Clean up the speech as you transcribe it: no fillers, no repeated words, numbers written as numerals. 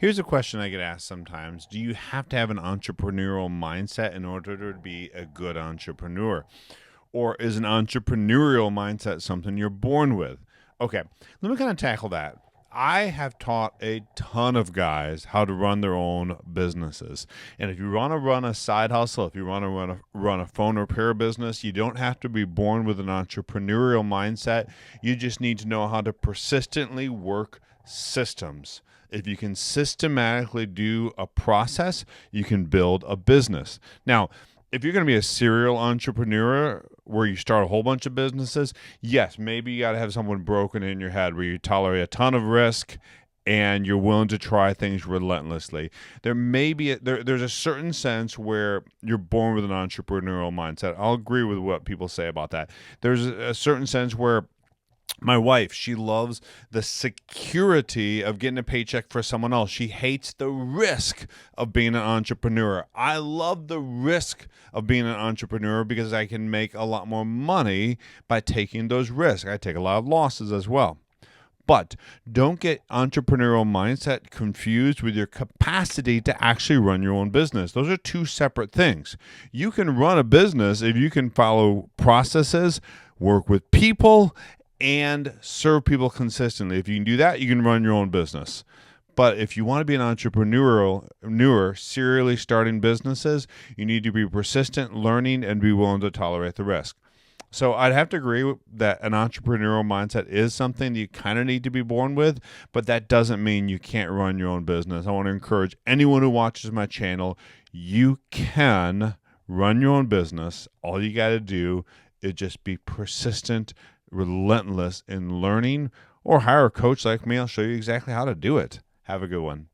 Here's a question I get asked sometimes. Do you have to have an entrepreneurial mindset in order to be a good entrepreneur? Or is an entrepreneurial mindset something you're born with? Okay, let me kind of tackle that. I have taught a ton of guys how to run their own businesses. And if you want to run a side hustle, if you want to run a phone repair business, you don't have to be born with an entrepreneurial mindset. You just need to know how to persistently work systems. If you can systematically do a process, you can build a business. Now, if you're going to be a serial entrepreneur where you start a whole bunch of businesses, yes, maybe you got to have someone broken in your head where you tolerate a ton of risk and you're willing to try things relentlessly. There may be there's a certain sense where you're born with an entrepreneurial mindset. I'll agree with what people say about that. There's a certain sense where my wife, she loves the security of getting a paycheck for someone else. She hates the risk of being an entrepreneur. I love the risk of being an entrepreneur because I can make a lot more money by taking those risks. I take a lot of losses as well. But don't get entrepreneurial mindset confused with your capacity to actually run your own business. Those are two separate things. You can run a business if you can follow processes, work with people, and serve people consistently. If you can do that, you can run your own business. But if you want to be an entrepreneur, serially starting businesses, you need to be persistent, learning, and be willing to tolerate the risk. So I'd have to agree that an entrepreneurial mindset is something that you kind of need to be born with, but that doesn't mean you can't run your own business. I want to encourage anyone who watches my channel, you can run your own business. All you got to do is just be persistent, relentless in learning, or hire a coach like me. I'll show you exactly how to do it. Have a good one.